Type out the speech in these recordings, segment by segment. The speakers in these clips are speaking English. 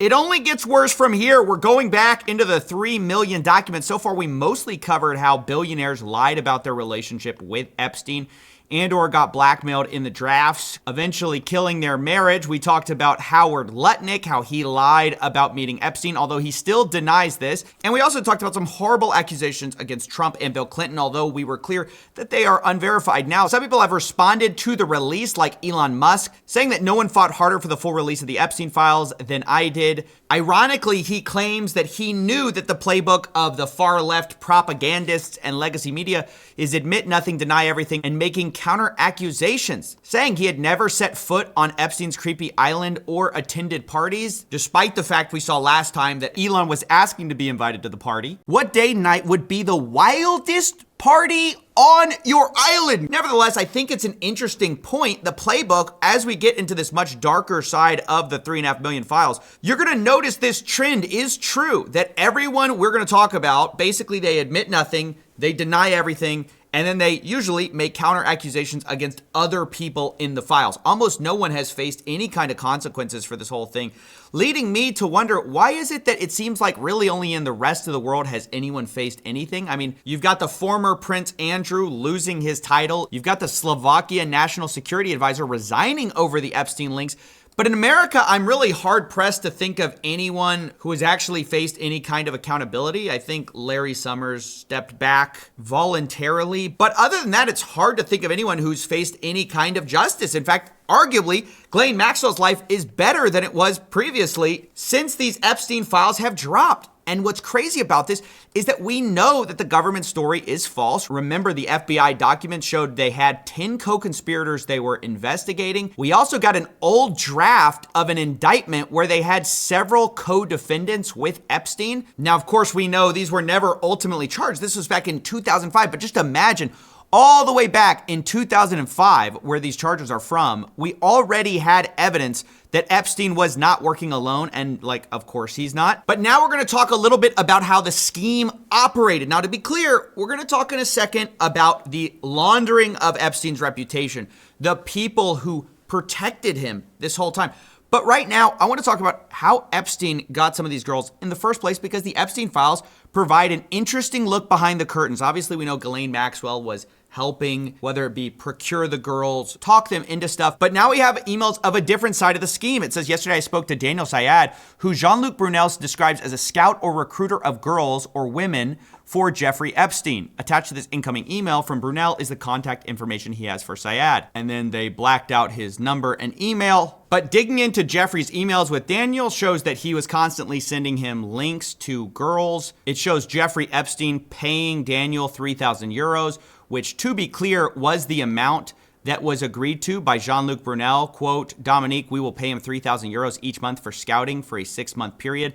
It only gets worse from here. We're going back into the 3 million documents. So far, we mostly covered how billionaires lied about their relationship with Epstein and or got blackmailed in the drafts, eventually killing their marriage. We talked about Howard Lutnick, how he lied about meeting Epstein, although he still denies this. And we also talked about some horrible accusations against Trump and Bill Clinton, although we were clear that they are unverified. Now, some people have responded to the release, like Elon Musk, saying that no one fought harder for the full release of the Epstein files than I did. Ironically, he claims that he knew that the playbook of the far left propagandists and legacy media is admit nothing, deny everything, and making counter accusations, saying he had never set foot on Epstein's creepy island or attended parties, despite the fact we saw last time that Elon was asking to be invited to the party. What day and night would be the wildest party on your island? Nevertheless, I think it's an interesting point. The playbook, as we get into this much darker side of the 3.5 million files, you're going to notice this trend is true, that everyone we're going to talk about, basically they admit nothing, they deny everything, and then they usually make counter accusations against other people in the files. Almost no one has faced any kind of consequences for this whole thing, leading me to wonder, why is it that it seems like really only in the rest of the world has anyone faced anything? I mean, you've got the former Prince Andrew losing his title. You've got the Slovakia National Security Advisor resigning over the Epstein links. But in America, I'm really hard-pressed to think of anyone who has actually faced any kind of accountability. I think Larry Summers stepped back voluntarily. But other than that, it's hard to think of anyone who's faced any kind of justice. In fact, arguably, Ghislaine Maxwell's life is better than it was previously since these Epstein files have dropped. And what's crazy about this is that we know that the government story is false. Remember, the FBI documents showed they had 10 co-conspirators they were investigating. We also got an old draft of an indictment where they had several co-defendants with Epstein. Now, of course, we know these were never ultimately charged. This was back in 2005, but just imagine all the way back in 2005, where these charges are from, we already had evidence that Epstein was not working alone, and of course he's not. But now we're gonna talk a little bit about how the scheme operated. Now, to be clear, we're gonna talk in a second about the laundering of Epstein's reputation, the people who protected him this whole time. But right now, I want to talk about how Epstein got some of these girls in the first place, because the Epstein files provide an interesting look behind the curtains. Obviously, we know Ghislaine Maxwell was helping, whether it be procure the girls, talk them into stuff. But now we have emails of a different side of the scheme. It says, yesterday I spoke to Daniel Syed, who Jean-Luc Brunel describes as a scout or recruiter of girls or women for Jeffrey Epstein. Attached to this incoming email from Brunel is the contact information he has for Syed. And then they blacked out his number and email. But digging into Jeffrey's emails with Daniel shows that he was constantly sending him links to girls. It shows Jeffrey Epstein paying Daniel 3,000 euros, which, to be clear, was the amount that was agreed to by Jean-Luc Brunel. Quote, Dominique, we will pay him 3,000 euros each month for scouting for a 6-month period.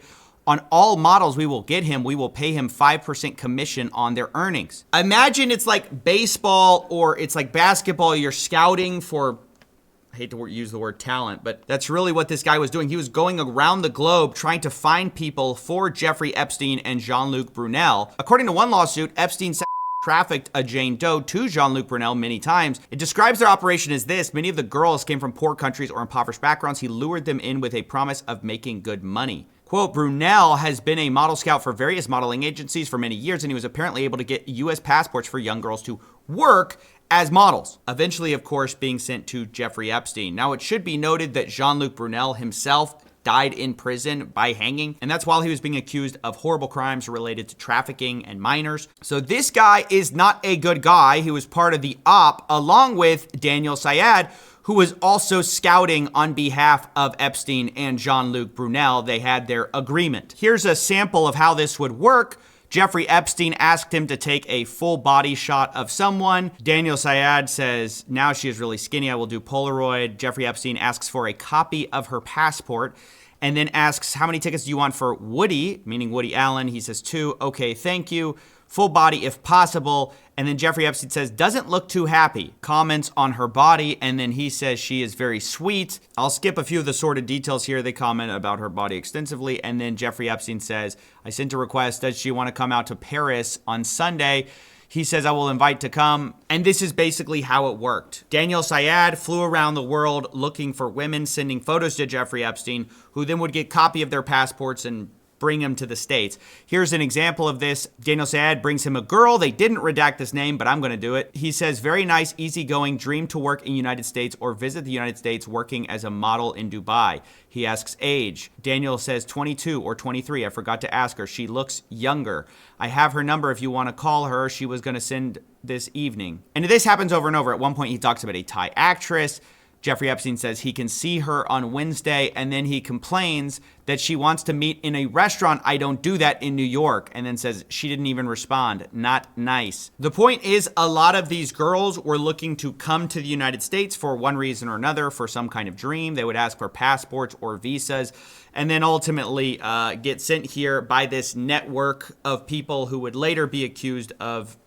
On all models we will get him, we will pay him 5% commission on their earnings. Imagine it's like baseball or it's like basketball. You're scouting for, I hate to use the word talent, but that's really what this guy was doing. He was going around the globe trying to find people for Jeffrey Epstein and Jean-Luc Brunel. According to one lawsuit, Epstein trafficked a Jane Doe to Jean-Luc Brunel many times. It describes their operation as this: many of the girls came from poor countries or impoverished backgrounds. He lured them in with a promise of making good money. Quote, Brunel has been a model scout for various modeling agencies for many years, and he was apparently able to get U.S. passports for young girls to work as models, eventually, of course, being sent to Jeffrey Epstein. Now, it should be noted that Jean-Luc Brunel himself died in prison by hanging, and that's while he was being accused of horrible crimes related to trafficking and minors. So this guy is not a good guy. He was part of the op, along with Daniel Syed, who was also scouting on behalf of Epstein and Jean-Luc Brunel. They had their agreement. Here's a sample of how this would work. Jeffrey Epstein asked him to take a full body shot of someone. Daniel Syed says, now she is really skinny, I will do Polaroid. Jeffrey Epstein asks for a copy of her passport and then asks, how many tickets do you want for Woody, meaning Woody Allen? He says 2. Okay, thank you. Full body if possible. And then Jeffrey Epstein says, doesn't look too happy. Comments on her body, and then he says she is very sweet. I'll skip a few of the sordid details here. They comment about her body extensively. And then Jeffrey Epstein says, I sent a request. Does she want to come out to Paris on Sunday? He says, I will invite to come. And this is basically how it worked. Daniel Syed flew around the world looking for women, sending photos to Jeffrey Epstein, who then would get a copy of their passports and bring him to the States. Here's an example of this. Daniel Syed brings him a girl. They didn't redact this name, but I'm going to do it. He says, very nice, easygoing, dream to work in United States or visit the United States working as a model in Dubai. He asks age. Daniel says 22 or 23. I forgot to ask her. She looks younger. I have her number if you want to call her. She was going to send this evening. And this happens over and over. At one point, he talks about a Thai actress. Jeffrey Epstein says he can see her on Wednesday, and then he complains that she wants to meet in a restaurant. I don't do that in New York, and then says she didn't even respond. Not nice. The point is, a lot of these girls were looking to come to the United States for one reason or another, for some kind of dream. They would ask for passports or visas, and then ultimately get sent here by this network of people who would later be accused of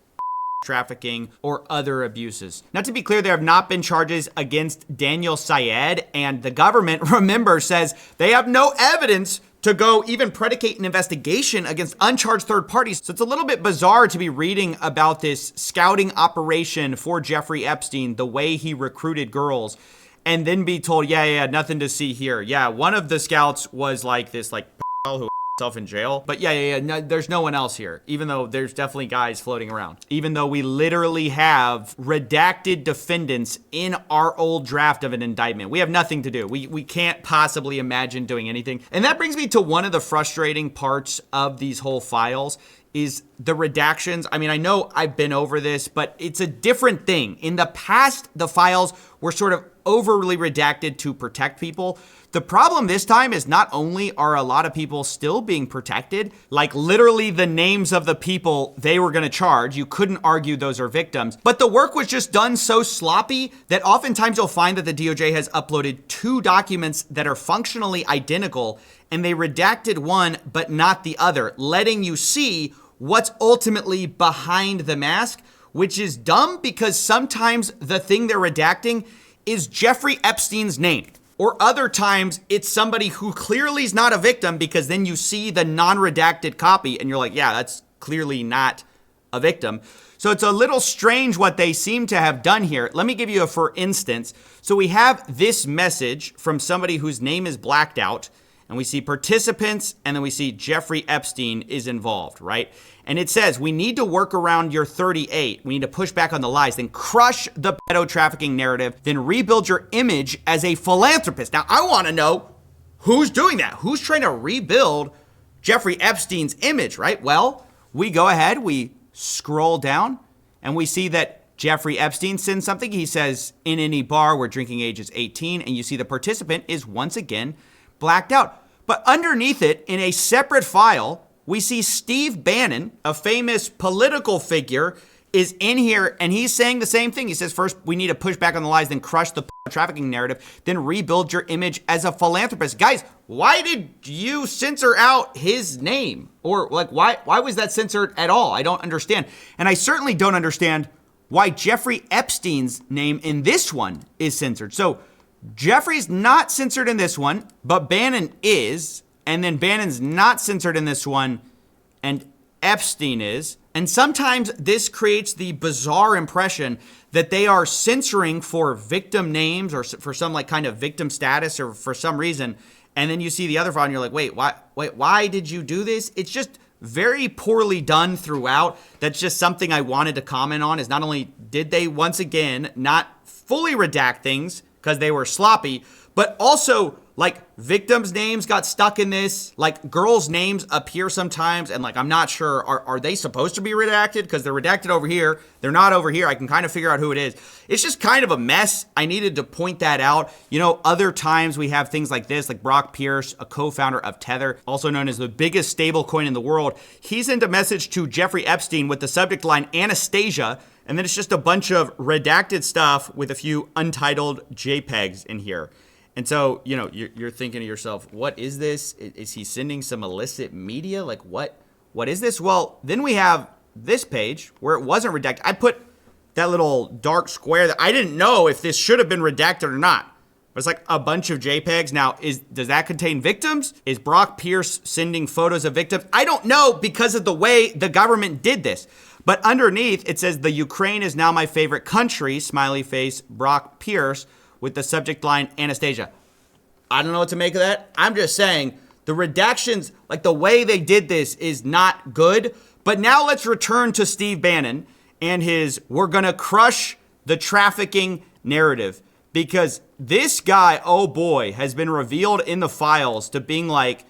trafficking or other abuses. Now, to be clear, there have not been charges against Daniel Syed, and the government, remember, says they have no evidence to go even predicate an investigation against uncharged third parties. So it's a little bit bizarre to be reading about this scouting operation for Jeffrey Epstein, the way he recruited girls, and then be told, yeah, nothing to see here. Yeah, one of the scouts was like this, who himself in jail. But no, there's no one else here, even though there's definitely guys floating around. Even though we literally have redacted defendants in our old draft of an indictment. We have nothing to do. We can't possibly imagine doing anything. And that brings me to one of the frustrating parts of these whole files is the redactions. I mean, I know I've been over this, but it's a different thing. In the past, the files were sort of overly redacted to protect people. The problem this time is not only are a lot of people still being protected, like literally the names of the people they were going to charge, you couldn't argue those are victims, but the work was just done so sloppy that oftentimes you'll find that the DOJ has uploaded two documents that are functionally identical and they redacted one but not the other, letting you see what's ultimately behind the mask, which is dumb because sometimes the thing they're redacting is Jeffrey Epstein's name. Or other times, it's somebody who clearly is not a victim because then you see the non-redacted copy and you're like, yeah, that's clearly not a victim. So it's a little strange what they seem to have done here. Let me give you a for instance. So we have this message from somebody whose name is blacked out, and we see participants, and then we see Jeffrey Epstein is involved, right? And it says, we need to work around your 38. We need to push back on the lies, then crush the pedo trafficking narrative, then rebuild your image as a philanthropist. Now, I want to know who's doing that. Who's trying to rebuild Jeffrey Epstein's image, right? Well, we go ahead, we scroll down, and we see that Jeffrey Epstein sends something. He says, in any bar where drinking age is 18, and you see the participant is once again blacked out. But underneath it, in a separate file, we see Steve Bannon, a famous political figure, is in here, and he's saying the same thing. He says, first, we need to push back on the lies, then crush the trafficking narrative, then rebuild your image as a philanthropist. Guys, why did you censor out his name? Or like, why was that censored at all? I don't understand. And I certainly don't understand why Jeffrey Epstein's name in this one is censored. So Jeffrey's not censored in this one, but Bannon is. And then Bannon's not censored in this one, and Epstein is. And sometimes this creates the bizarre impression that they are censoring for victim names or for some like kind of victim status or for some reason. And then you see the other file and you're like, wait, why did you do this? It's just very poorly done throughout. That's just something I wanted to comment on, is not only did they once again not fully redact things because they were sloppy, but also like victims' names got stuck in this. Like girls' names appear sometimes, and like I'm not sure, are they supposed to be redacted? Because they're redacted over here, they're not over here. I can kind of figure out who it is. It's just kind of a mess. I needed to point that out. You know, other times we have things like this, like Brock Pierce, a co-founder of Tether, also known as the biggest stable coin in the world. He sent a message to Jeffrey Epstein with the subject line Anastasia, and then it's just a bunch of redacted stuff with a few untitled JPEGs in here. And so, you know, you're thinking to yourself, what is this? Is he sending some illicit media? Like, what is this? Well, then we have this page where it wasn't redacted. I put that little dark square that I didn't know if this should have been redacted or not. It's like a bunch of JPEGs. Now, does that contain victims? Is Brock Pierce sending photos of victims? I don't know because of the way the government did this. But underneath, it says, the Ukraine is now my favorite country, smiley face, Brock Pierce, with the subject line, Anastasia. I don't know what to make of that. I'm just saying, the redactions, like the way they did this is not good. But now let's return to Steve Bannon and his, we're going to crush the trafficking narrative. Because this guy, oh boy, has been revealed in the files to being like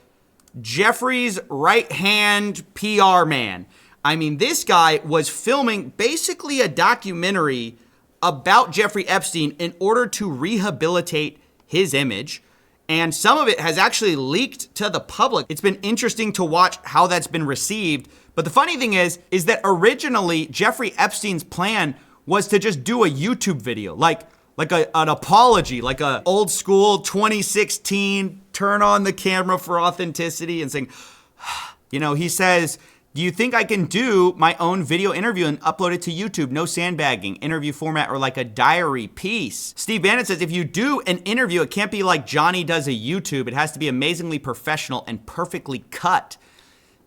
Jeffrey's right-hand PR man. I mean, this guy was filming basically a documentary about Jeffrey Epstein in order to rehabilitate his image. And some of it has actually leaked to the public. It's been interesting to watch how that's been received. But the funny thing is that originally Jeffrey Epstein's plan was to just do a YouTube video, like an apology, like a old school 2016, turn on the camera for authenticity and saying, he says, do you think I can do my own video interview and upload it to YouTube? No sandbagging, interview format, or like a diary piece. Steve Bannon says if you do an interview, it can't be like Johnny does a YouTube. It has to be amazingly professional and perfectly cut.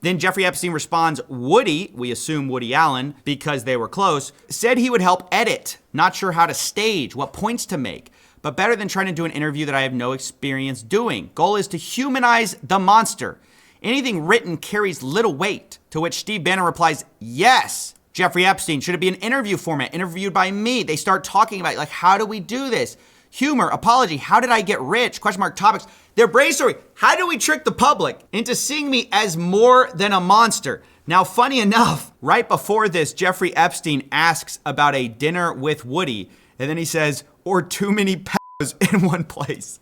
Then Jeffrey Epstein responds, Woody, we assume Woody Allen, because they were close, said he would help edit. Not sure how to stage, what points to make, but better than trying to do an interview that I have no experience doing. Goal is to humanize the monster. Anything written carries little weight, to which Steve Bannon replies, yes, Jeffrey Epstein, should it be an interview format, interviewed by me? They start talking about, like, how do we do this? Humor, apology, how did I get rich? Question mark, topics. They're brainstorming. How do we trick the public into seeing me as more than a monster? Now, funny enough, right before this, Jeffrey Epstein asks about a dinner with Woody, and then he says, or too many pedos in one place.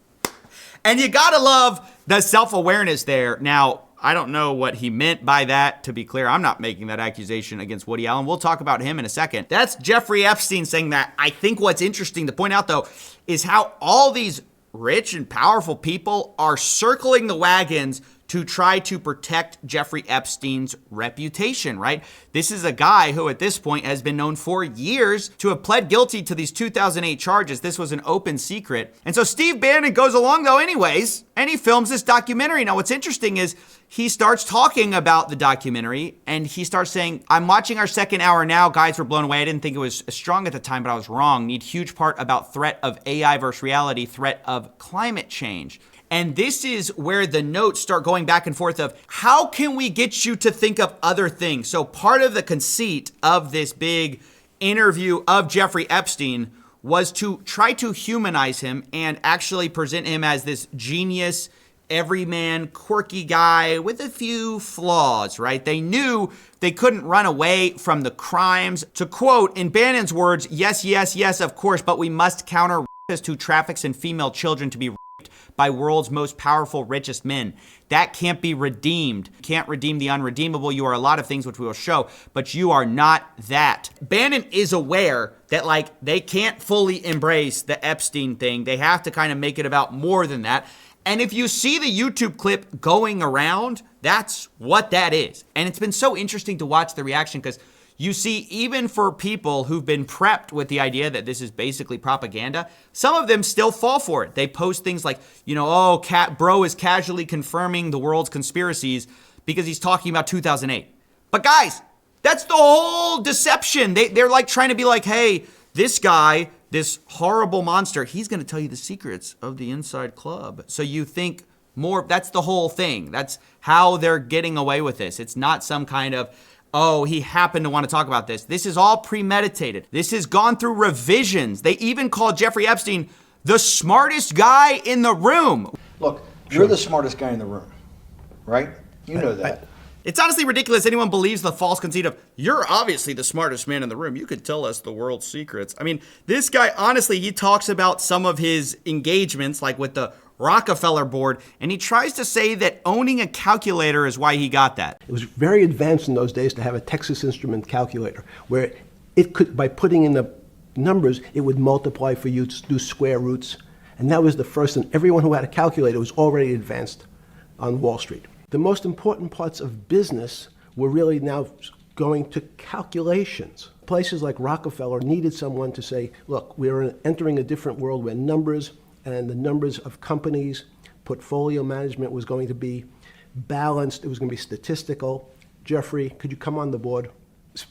And you gotta love the self-awareness there. Now, I don't know what he meant by that. To be clear, I'm not making that accusation against Woody Allen. We'll talk about him in a second. That's Jeffrey Epstein saying that. I think what's interesting to point out, though, is how all these rich and powerful people are circling the wagons to try to protect Jeffrey Epstein's reputation, right? This is a guy who at this point has been known for years to have pled guilty to these 2008 charges. This was an open secret. And so Steve Bannon goes along though anyways, and he films this documentary. Now what's interesting is he starts talking about the documentary and he starts saying, I'm watching our second hour now. Guys were blown away. I didn't think it was as strong at the time, but I was wrong. Need huge part about threat of AI versus reality, threat of climate change. And this is where the notes start going back and forth of how can we get you to think of other things? So part of the conceit of this big interview of Jeffrey Epstein was to try to humanize him and actually present him as this genius, everyman, quirky guy with a few flaws, right? They knew they couldn't run away from the crimes. To quote, in Bannon's words, yes, yes, yes, of course, but we must counter rapists who traffics in female children to be by world's most powerful, richest men. That can't be redeemed. Can't redeem the unredeemable. You are a lot of things which we will show, but you are not that. Bannon is aware that like they can't fully embrace the Epstein thing. They have to kind of make it about more than that. And if you see the YouTube clip going around, that's what that is. And it's been so interesting to watch the reaction because you see, even for people who've been prepped with the idea that this is basically propaganda, some of them still fall for it. They post things like, oh, bro is casually confirming the world's conspiracies because he's talking about 2008. But guys, that's the whole deception. They're like trying to be like, hey, this guy, this horrible monster, he's going to tell you the secrets of the inside club. So you think more, that's the whole thing. That's how they're getting away with this. It's not some kind of, oh, he happened to want to talk about this. This is all premeditated. This has gone through revisions. They even called Jeffrey Epstein the smartest guy in the room. Look, you're the smartest guy in the room, right? You know that. It's honestly ridiculous anyone believes the false conceit of, you're obviously the smartest man in the room. You could tell us the world's secrets. I mean, this guy, honestly, he talks about some of his engagements, like with the Rockefeller board, and he tries to say that owning a calculator is why he got that. It was very advanced in those days to have a Texas Instrument calculator where it could, by putting in the numbers, it would multiply for you to do square roots. And that was the first, and everyone who had a calculator was already advanced on Wall Street. The most important parts of business were really now going to calculations. Places like Rockefeller needed someone to say, look, we're entering a different world where numbers and the numbers of companies, portfolio management was going to be balanced. It was going to be statistical. Jeffrey, could you come on the board,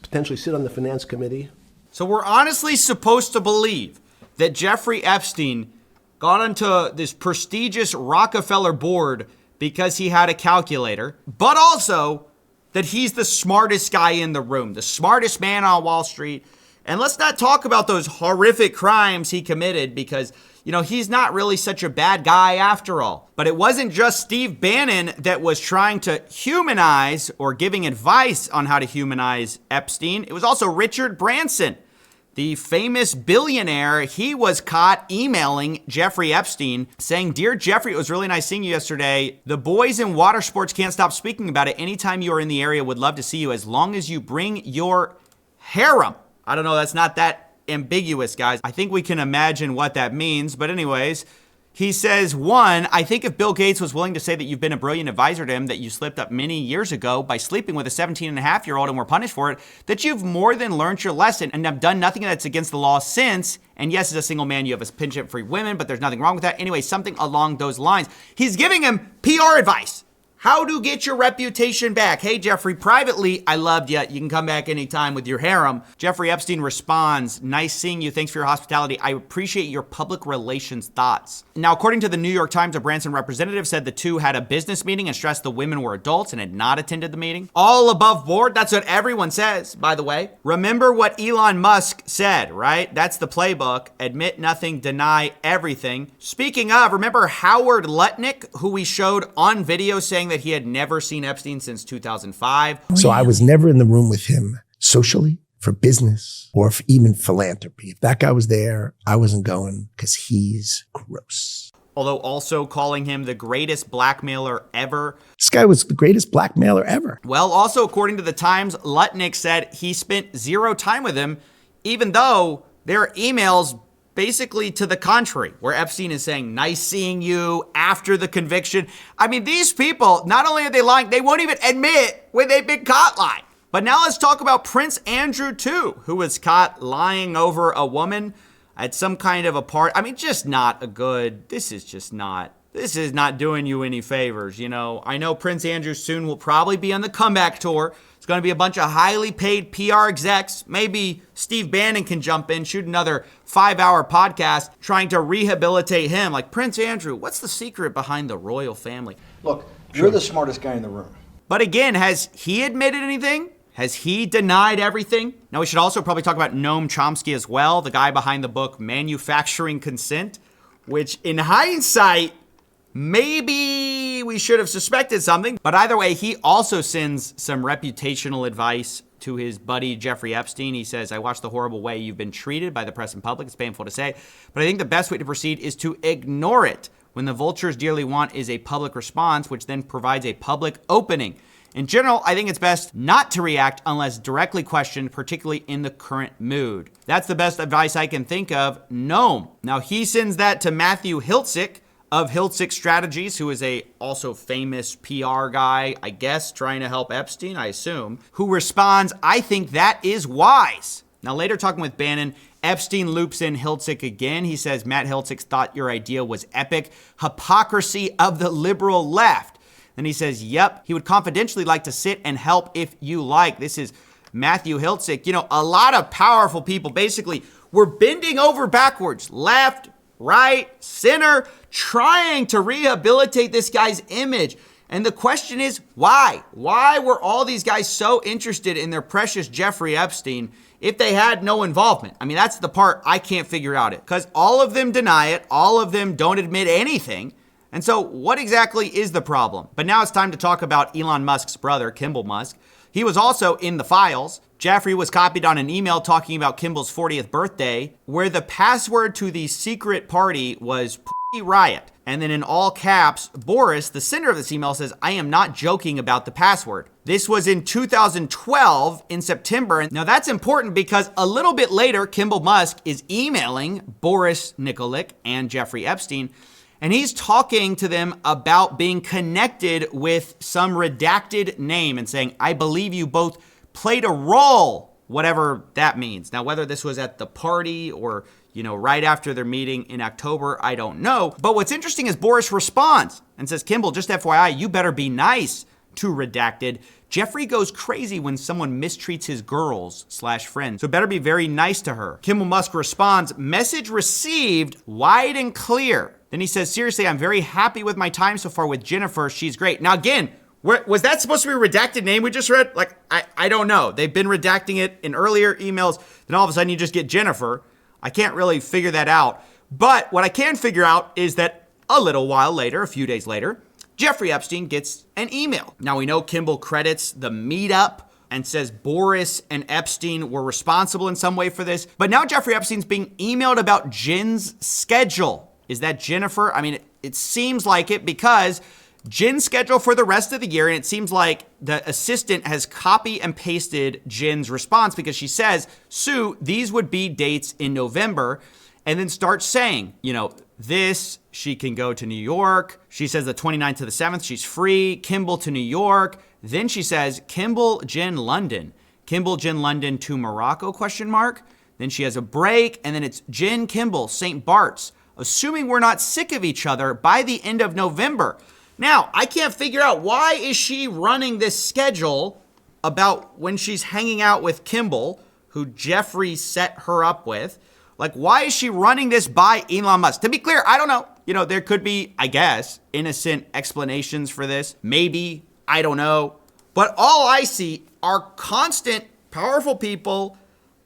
potentially sit on the finance committee? So we're honestly supposed to believe that Jeffrey Epstein got onto this prestigious Rockefeller board because he had a calculator, but also that he's the smartest guy in the room, the smartest man on Wall Street. And let's not talk about those horrific crimes he committed because, he's not really such a bad guy after all. But it wasn't just Steve Bannon that was trying to humanize or giving advice on how to humanize Epstein. It was also Richard Branson, the famous billionaire. He was caught emailing Jeffrey Epstein saying, "Dear Jeffrey, it was really nice seeing you yesterday. The boys in water sports can't stop speaking about it. Anytime you are in the area, would love to see you as long as you bring your harem." I don't know, that's not that ambiguous, guys. I think we can imagine what that means. But anyways, he says, one, I think if Bill Gates was willing to say that you've been a brilliant advisor to him, that you slipped up many years ago by sleeping with a 17-and-a-half-year-old and were punished for it, that you've more than learned your lesson and have done nothing that's against the law since. And yes, as a single man, you have a penchant for women, but there's nothing wrong with that. Anyway, something along those lines. He's giving him PR advice. How to get your reputation back. Hey, Jeffrey, privately, I loved you. You can come back anytime with your harem. Jeffrey Epstein responds, nice seeing you. Thanks for your hospitality. I appreciate your public relations thoughts. Now, according to the New York Times, a Branson representative said the two had a business meeting and stressed the women were adults and had not attended the meeting. All above board. That's what everyone says, by the way. Remember what Elon Musk said, right? That's the playbook. Admit nothing, deny everything. Speaking of, remember Howard Lutnick, who we showed on video saying that he had never seen Epstein since 2005. So I was never in the room with him socially, for business, or for even philanthropy. If that guy was there, I wasn't going because he's gross. Although also calling him the greatest blackmailer ever. This guy was the greatest blackmailer ever. Well, also according to the Times, Lutnick said he spent zero time with him, even though there are emails basically to the contrary, where Epstein is saying, nice seeing you after the conviction. I mean, these people, not only are they lying, they won't even admit when they've been caught lying. But now let's talk about Prince Andrew too, who was caught lying over a woman at some kind of a party. I mean, just not a good, this is not doing you any favors, I know Prince Andrew soon will probably be on the comeback tour. It's going to be a bunch of highly paid PR execs. Maybe Steve Bannon can jump in, shoot another 5-hour podcast trying to rehabilitate him. Like, Prince Andrew, what's the secret behind the royal family? Look, you're the smartest guy in the room. But again, has he admitted anything? Has he denied everything? Now, we should also probably talk about Noam Chomsky as well, the guy behind the book Manufacturing Consent, which in hindsight, maybe we should have suspected something. But either way, he also sends some reputational advice to his buddy Jeffrey Epstein. He says, I watched the horrible way you've been treated by the press and public. It's painful to say, but I think the best way to proceed is to ignore it. When the vultures dearly want is a public response, which then provides a public opening. In general, I think it's best not to react unless directly questioned, particularly in the current mood. That's the best advice I can think of. Noam. Now, he sends that to Matthew Hiltzik of Hiltzik Strategies, who is a also famous PR guy, I guess, trying to help Epstein, I assume, who responds, I think that is wise. Now, later talking with Bannon, Epstein loops in Hiltzik again. He says, Matt Hiltzik thought your idea was epic. Hypocrisy of the liberal left. Then he says, yep, he would confidentially like to sit and help if you like. This is Matthew Hiltzik. A lot of powerful people basically were bending over backwards, left, right, center, trying to rehabilitate this guy's image. And the question is, why? Why were all these guys so interested in their precious Jeffrey Epstein if they had no involvement? I mean, that's the part I can't figure out it, because all of them deny it. All of them don't admit anything. And so what exactly is the problem? But now it's time to talk about Elon Musk's brother, Kimball Musk. He was also in the files. Jeffrey was copied on an email talking about Kimball's 40th birthday, where the password to the secret party was riot. And then in all caps, Boris, the sender of this email, says, I am not joking about the password. This was in 2012 in September. Now that's important because a little bit later, Kimball Musk is emailing Boris Nikolic and Jeffrey Epstein, and he's talking to them about being connected with some redacted name and saying, I believe you both played a role, whatever that means. Now, whether this was at the party or, right after their meeting in October? I don't know. But what's interesting is Boris responds and says, Kimball, just FYI, you better be nice to redacted. Jeffrey goes crazy when someone mistreats his girls/friends, so better be very nice to her. Kimball Musk responds, message received, wide and clear. Then he says, seriously, I'm very happy with my time so far with Jennifer. She's great. Now again, was that supposed to be a redacted name we just read? Like, I don't know. They've been redacting it in earlier emails. Then all of a sudden you just get Jennifer. I can't really figure that out. But what I can figure out is that a little while later, a few days later, Jeffrey Epstein gets an email. Now we know Kimball credits the meetup and says Boris and Epstein were responsible in some way for this. But now Jeffrey Epstein's being emailed about Jen's schedule. Is that Jennifer? I mean, it seems like it because Jen's schedule for the rest of the year, and it seems like the assistant has copy and pasted Jen's response because she says, Sue, these would be dates in November, and then starts saying, she can go to New York. She says the 29th to the 7th, she's free. Kimball to New York. Then she says, Kimball, Jen, London. Kimball, Jen, London to Morocco, ? Then she has a break, and then it's Jen, Kimball, St. Bart's, assuming we're not sick of each other by the end of November. Now, I can't figure out why is she running this schedule about when she's hanging out with Kimball, who Jeffrey set her up with. Like, why is she running this by Elon Musk? To be clear, I don't know. There could be, I guess, innocent explanations for this. Maybe, I don't know. But all I see are constant, powerful people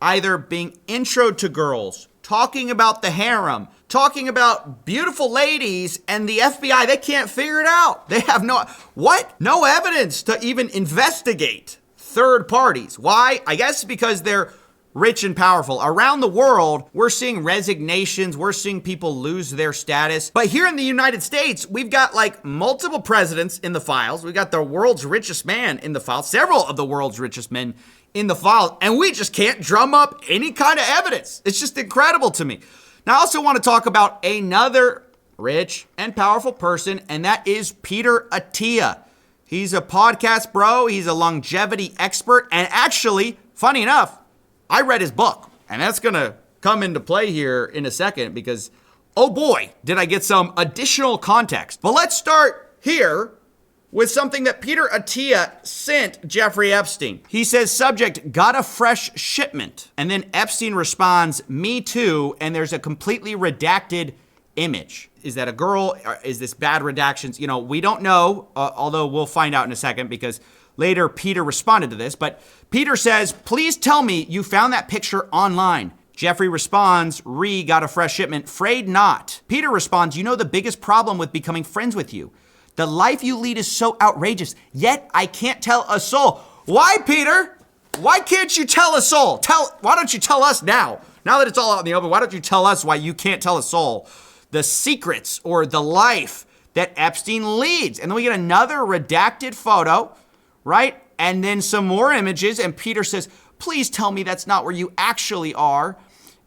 either being introed to girls, talking about the harem, talking about beautiful ladies, and the FBI, they can't figure it out. They have no evidence to even investigate third parties. Why? I guess because they're rich and powerful. Around the world, we're seeing resignations. We're seeing people lose their status. But here in the United States, we've got multiple presidents in the files. We got the world's richest man in the files, several of the world's richest men in the files, and we just can't drum up any kind of evidence. It's just incredible to me. Now, I also want to talk about another rich and powerful person, and that is Peter Attia. He's a podcast bro. He's a longevity expert. And actually, funny enough, I read his book, and that's going to come into play here in a second because, oh boy, did I get some additional context. But let's start here with something that Peter Attia sent Jeffrey Epstein. He says, subject, got a fresh shipment. And then Epstein responds, me too, and there's a completely redacted image. Is that a girl? Or is this bad redactions? We don't know, although we'll find out in a second because later Peter responded to this. But Peter says, please tell me you found that picture online. Jeffrey responds, got a fresh shipment, afraid not. Peter responds, the biggest problem with becoming friends with you. The life you lead is so outrageous, yet I can't tell a soul. Why, Peter? Why can't you tell a soul? Why don't you tell us now? Now that it's all out in the open, why don't you tell us why you can't tell a soul the secrets or the life that Epstein leads? And then we get another redacted photo, right? And then some more images, and Peter says, please tell me that's not where you actually are.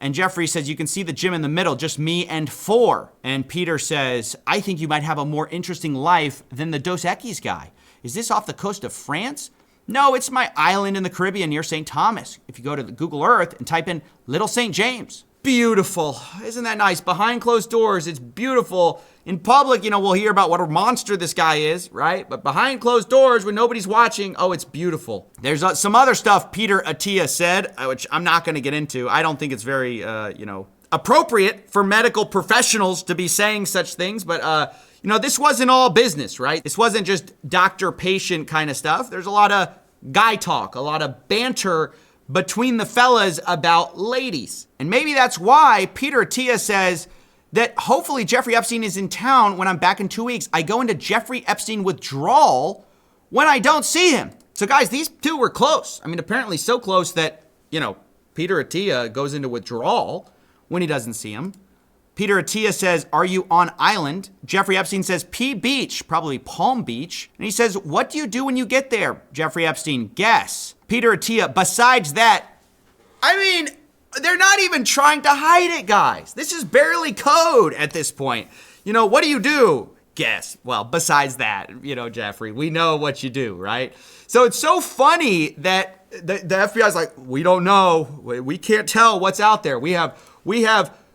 And Jeffrey says, you can see the gym in the middle, just me and 4. And Peter says, I think you might have a more interesting life than the Dos Equis guy. Is this off the coast of France? No, it's my island in the Caribbean near St. Thomas. If you go to the Google Earth and type in Little St. James. Beautiful. Isn't that nice? Behind closed doors, it's beautiful. In public, we'll hear about what a monster this guy is, right? But behind closed doors, when nobody's watching, oh, it's beautiful. There's some other stuff Peter Attia said, which I'm not going to get into. I don't think it's very, appropriate for medical professionals to be saying such things. But, this wasn't all business, right? This wasn't just doctor-patient kind of stuff. There's a lot of guy talk, a lot of banter between the fellas about ladies. And maybe that's why Peter Attia says that hopefully Jeffrey Epstein is in town when I'm back in 2 weeks. I go into Jeffrey Epstein withdrawal when I don't see him. So guys, these two were close. I mean, apparently so close that, Peter Attia goes into withdrawal when he doesn't see him. Peter Attia says, are you on island? Jeffrey Epstein says, P Beach, probably Palm Beach. And he says, what do you do when you get there? Jeffrey Epstein, guess. Peter Attia, besides that, they're not even trying to hide it, guys. This is barely code at this point. What do you do? Guess. Well, besides that, Jeffrey, we know what you do, right? So it's so funny that the FBI is like, we don't know. We can't tell what's out there. We have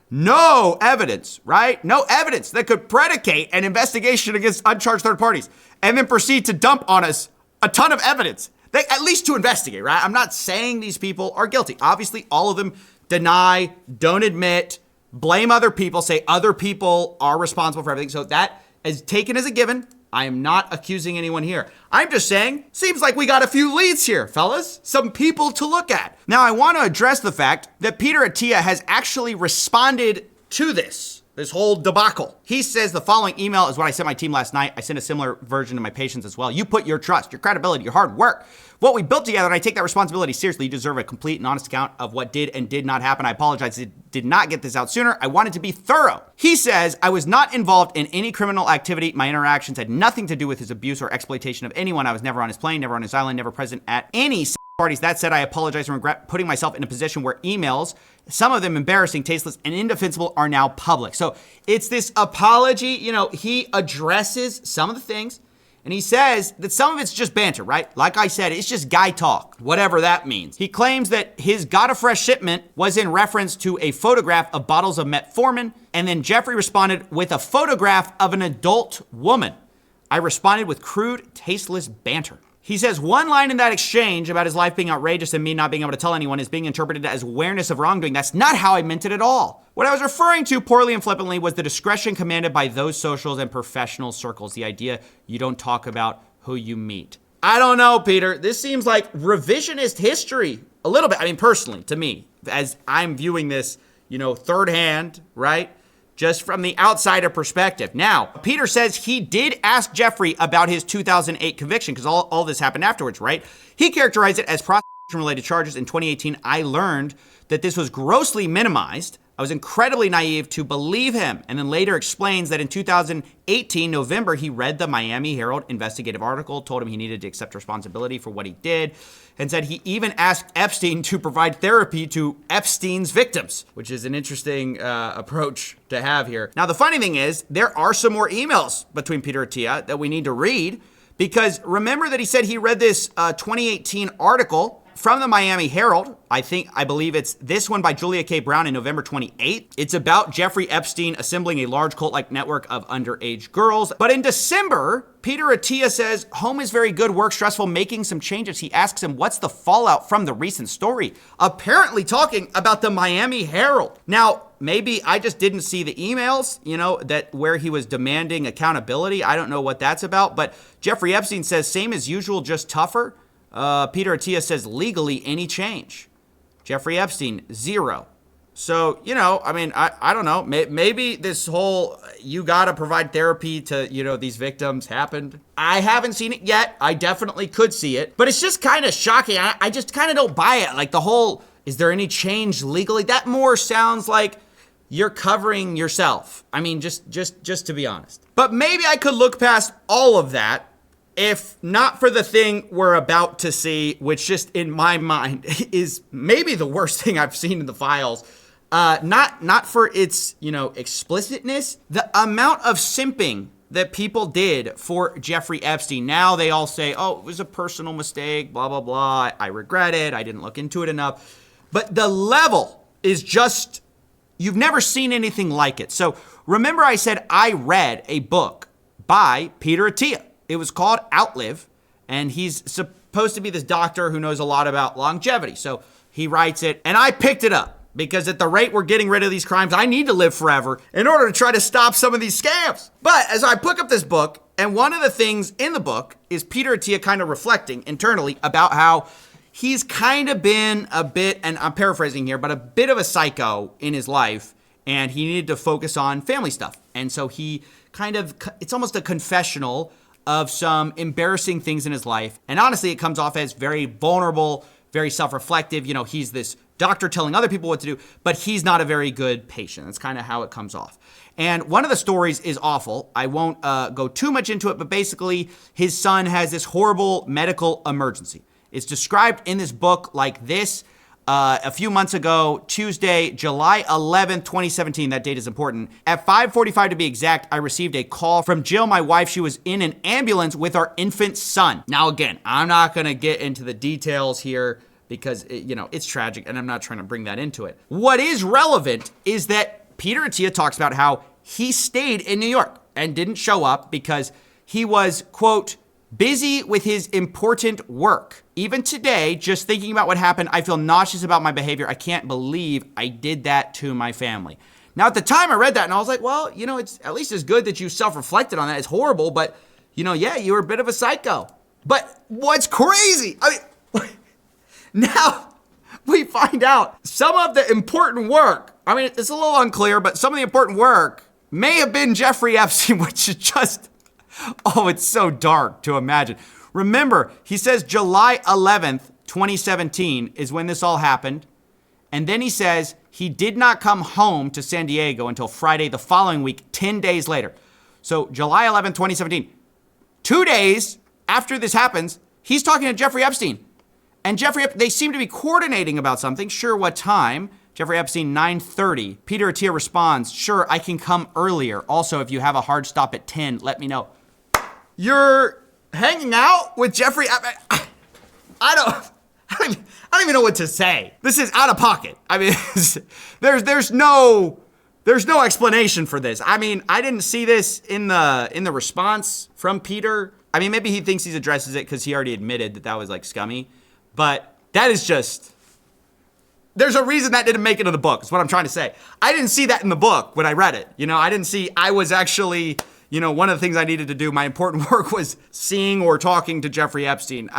no evidence, right? No evidence that could predicate an investigation against uncharged third parties, and then proceed to dump on us a ton of evidence, at least to investigate, right? I'm not saying these people are guilty. Obviously, all of them deny, don't admit, blame other people, say other people are responsible for everything. So that is taken as a given. I am not accusing anyone here. I'm just saying, seems like we got a few leads here, fellas. Some people to look at. Now, I want to address the fact that Peter Attia has actually responded to this whole debacle. He says the following email is what I sent my team last night. I sent a similar version to my patients as well. You put your trust, your credibility, your hard work, what we built together, and I take that responsibility seriously. You deserve a complete and honest account of what did and did not happen. I apologize. I did not get this out sooner. I wanted to be thorough. He says, I was not involved in any criminal activity. My interactions had nothing to do with his abuse or exploitation of anyone. I was never on his plane, never on his island, never present at any parties. That said, I apologize and regret putting myself in a position where emails, some of them embarrassing, tasteless, and indefensible, are now public. So it's this apology. He addresses some of the things, and he says that some of it's just banter, right? Like I said, it's just guy talk, whatever that means. He claims that his got a fresh shipment was in reference to a photograph of bottles of metformin, and then Jeffrey responded with a photograph of an adult woman. I responded with crude, tasteless banter. He says one line in that exchange about his life being outrageous and me not being able to tell anyone is being interpreted as awareness of wrongdoing. That's not how I meant it at all. What I was referring to poorly and flippantly was the discretion commanded by those socials and professional circles. The idea you don't talk about who you meet. I don't know, Peter. This seems like revisionist history a little bit. I mean, personally, to me, as I'm viewing this, third hand, right? Just from the outsider perspective. Now, Peter says he did ask Jeffrey about his 2008 conviction because all this happened afterwards, right? He characterized it as prostitution-related charges. In 2018, I learned that this was grossly minimized. I was incredibly naive to believe him, and then later explains that in 2018, November, he read the Miami Herald investigative article, told him he needed to accept responsibility for what he did, and said he even asked Epstein to provide therapy to Epstein's victims, which is an interesting approach to have here. Now, the funny thing is, there are some more emails between Peter Attia that we need to read, because remember that he said he read this 2018 article from the Miami Herald. I believe it's this one by Julia K. Brown in November 28th. It's about Jeffrey Epstein assembling a large cult-like network of underage girls. But in December, Peter Attia says, home is very good, work stressful, making some changes. He asks him, what's the fallout from the recent story? Apparently talking about the Miami Herald. Now, maybe I just didn't see the emails, that where he was demanding accountability. I don't know what that's about. But Jeffrey Epstein says, same as usual, just tougher. Peter Attia says, legally, any change. Jeffrey Epstein, 0. So, I don't know. Maybe this whole, you got to provide therapy to, these victims happened. I haven't seen it yet. I definitely could see it. But it's just kind of shocking. I just kind of don't buy it. Like the whole, is there any change legally? That more sounds like you're covering yourself. I mean, just to be honest. But maybe I could look past all of that if not for the thing we're about to see, which just in my mind is maybe the worst thing I've seen in the files. Not for its, explicitness, the amount of simping that people did for Jeffrey Epstein. Now they all say, oh, it was a personal mistake, blah, blah, blah. I regret it. I didn't look into it enough. But the level is just, you've never seen anything like it. So remember I said I read a book by Peter Attia. It was called Outlive, and he's supposed to be this doctor who knows a lot about longevity. So he writes it, and I picked it up because at the rate we're getting rid of these crimes, I need to live forever in order to try to stop some of these scams. But as I pick up this book, and one of the things in the book is Peter Attia kind of reflecting internally about how he's kind of been a bit, and I'm paraphrasing here, but a bit of a psycho in his life, and he needed to focus on family stuff. And so he it's almost a confessional of some embarrassing things in his life. And honestly, it comes off as very vulnerable, very self-reflective. He's this doctor telling other people what to do, but he's not a very good patient. That's kind of how it comes off. And one of the stories is awful. I won't go too much into it, but basically his son has this horrible medical emergency. It's described in this book like this. A few months ago, Tuesday, July 11th, 2017, that date is important. At 5:45 to be exact, I received a call from Jill, my wife. She was in an ambulance with our infant son. Now, again, I'm not going to get into the details here because, it's tragic and I'm not trying to bring that into it. What is relevant is that Peter Attia talks about how he stayed in New York and didn't show up because he was, quote, busy with his important work. Even today, just thinking about what happened, I feel nauseous about my behavior. I can't believe I did that to my family. Now, at the time I read that and I was like, well, it's at least as good that you self-reflected on that. It's horrible, but yeah, you were a bit of a psycho. But what's crazy, now we find out some of the important work, it's a little unclear, but some of the important work may have been Jeffrey Epstein, which is just, it's so dark to imagine. Remember, he says July 11th, 2017 is when this all happened. And then he says he did not come home to San Diego until Friday the following week, 10 days later. So July 11th, 2017, 2 days after this happens, he's talking to Jeffrey Epstein. And they seem to be coordinating about something. Sure, what time? Jeffrey Epstein, 9:30. Peter Attia responds, sure, I can come earlier. Also, if you have a hard stop at 10, let me know. You're hanging out with Jeffrey? I don't even know what to say. This is out of pocket. There's no explanation for this. I didn't see this in the response from Peter. Maybe he thinks he addresses it because he already admitted that was like scummy, but that is just, there's a reason that didn't make it in the book, is what I'm trying to say. I didn't see that in the book when I read it. I didn't see, I was actually, one of the things I needed to do, my important work was seeing or talking to Jeffrey Epstein.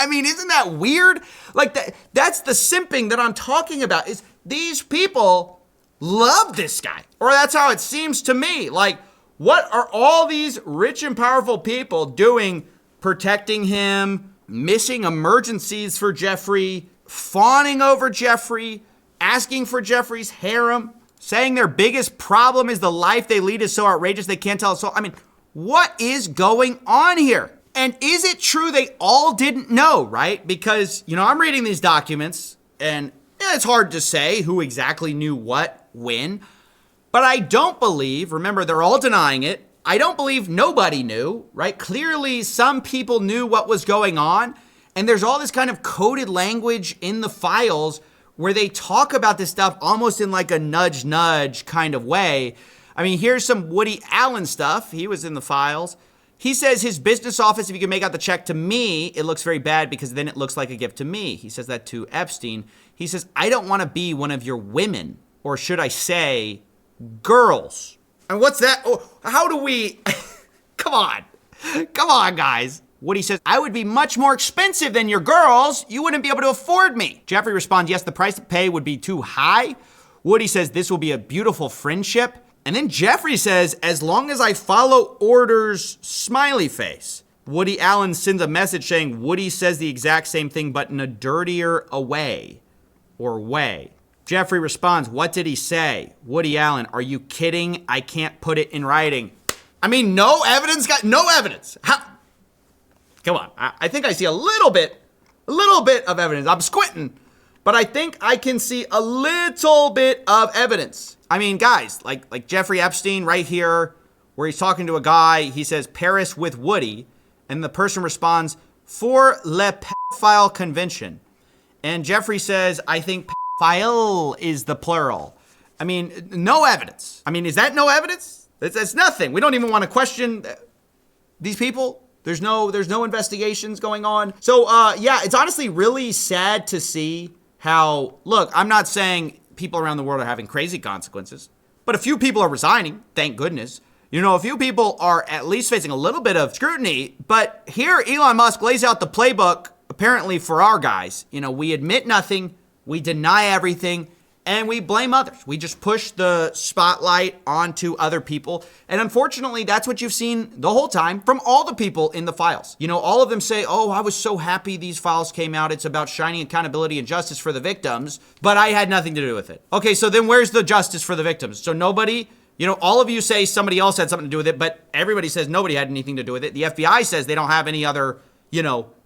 Isn't that weird? Like that's the simping that I'm talking about, is these people love this guy, or that's how it seems to me. Like, what are all these rich and powerful people doing, protecting him, missing emergencies for Jeffrey, fawning over Jeffrey, asking for Jeffrey's harem, saying their biggest problem is the life they lead is so outrageous they can't tell a soul? What is going on here? And is it true they all didn't know, right? Because, I'm reading these documents and it's hard to say who exactly knew what, when, but I don't believe, remember, they're all denying it, I don't believe nobody knew, right? Clearly, some people knew what was going on, and there's all this kind of coded language in the files where they talk about this stuff almost in like a nudge kind of way. Here's some Woody Allen stuff. He was in the files. He says his business office, if you can make out the check to me, it looks very bad because then it looks like a gift to me. He says that to Epstein. He says, I don't want to be one of your women, or should I say, girls. And what's that? How do we, come on, guys. Woody says, I would be much more expensive than your girls. You wouldn't be able to afford me. Jeffrey responds, yes, the price to pay would be too high. Woody says, this will be a beautiful friendship. And then Jeffrey says, as long as I follow orders, smiley face. Woody Allen sends a message saying Woody says the exact same thing, but in a dirtier way. Jeffrey responds, what did he say? Woody Allen, are you kidding? I can't put it in writing. No evidence, no evidence. How? Come on, I think I see a little bit of evidence. I'm squinting, but I think I can see a little bit of evidence. Guys, like Jeffrey Epstein right here, where he's talking to a guy, he says, Paris with Woody, and the person responds, for le pedophile convention. And Jeffrey says, I think pedophile is the plural. No evidence. Is that no evidence? That's nothing. We don't even want to question these people. There's no investigations going on. So, it's honestly really sad to see how, look, I'm not saying people around the world are having crazy consequences, but a few people are resigning, thank goodness. A few people are at least facing a little bit of scrutiny, but here Elon Musk lays out the playbook, apparently for our guys. We admit nothing, we deny everything, and we blame others. We just push the spotlight onto other people. And unfortunately, that's what you've seen the whole time from all the people in the files. All of them say, oh, I was so happy these files came out. It's about shining accountability and justice for the victims, but I had nothing to do with it. Okay, so then where's the justice for the victims? So nobody, all of you say somebody else had something to do with it, but everybody says nobody had anything to do with it. The FBI says they don't have any other,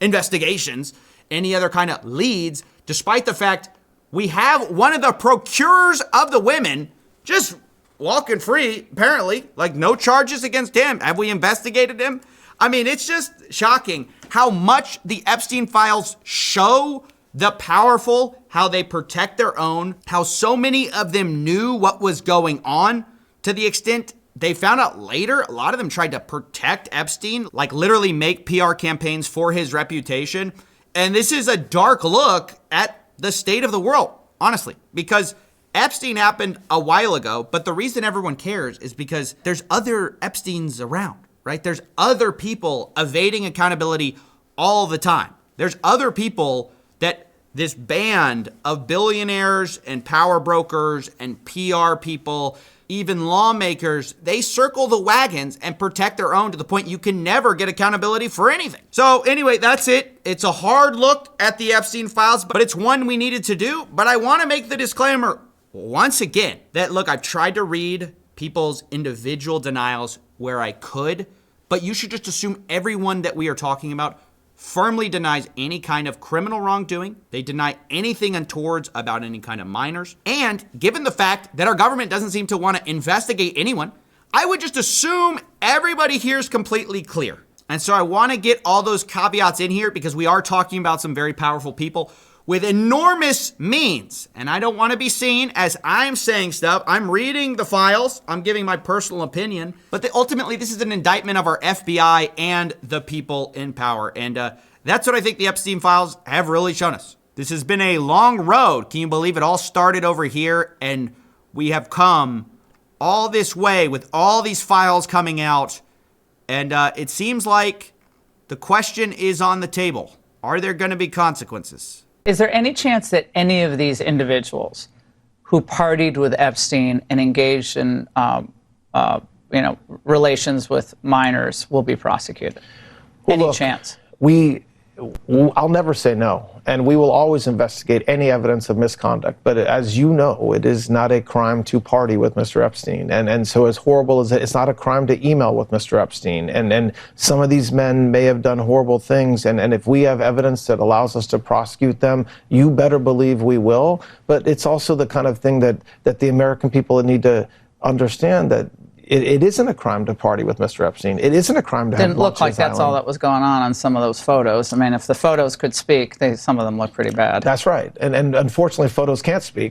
investigations, any other kind of leads, despite the fact we have one of the procurers of the women just walking free, apparently, like no charges against him. Have we investigated him? It's just shocking how much the Epstein files show the powerful how they protect their own, how so many of them knew what was going on to the extent they found out later. A lot of them tried to protect Epstein, like literally make PR campaigns for his reputation. And this is a dark look at the state of the world, honestly, because Epstein happened a while ago, but the reason everyone cares is because there's other Epsteins around, right? There's other people evading accountability all the time. There's other people that this band of billionaires and power brokers and PR people, even lawmakers, they circle the wagons and protect their own to the point you can never get accountability for anything. So anyway, that's it. It's a hard look at the Epstein files, but it's one we needed to do. But I want to make the disclaimer once again that, look, I've tried to read people's individual denials where I could, but you should just assume everyone that we are talking about firmly denies any kind of criminal wrongdoing. They deny anything untoward about any kind of minors. And given the fact that our government doesn't seem to want to investigate anyone, I would just assume everybody here is completely clear. And so I want to get all those caveats in here because we are talking about some very powerful people with enormous means. And I don't want to be seen as I'm saying stuff. I'm reading the files. I'm giving my personal opinion. But ultimately, this is an indictment of our FBI and the people in power. And that's what I think the Epstein files have really shown us. This has been a long road. Can you believe it all started over here? And we have come all this way with all these files coming out. And it seems like the question is on the table. Are there going to be consequences? Is there any chance that any of these individuals who partied with Epstein and engaged in, relations with minors will be prosecuted? Well, Any look, chance? I'll never say no, and we will always investigate any evidence of misconduct. But as you know, it is not a crime to party with Mr. Epstein, and so as horrible as it's not a crime to email with Mr. Epstein. And some of these men may have done horrible things, and if we have evidence that allows us to prosecute them, you better believe we will. But it's also the kind of thing that the American people need to understand that. It isn't a crime to party with Mr. Epstein. It isn't a crime to have Didn't look like that's all that was going on some of those photos. I mean, if the photos could speak, some of them look pretty bad. That's right. And unfortunately, photos can't speak.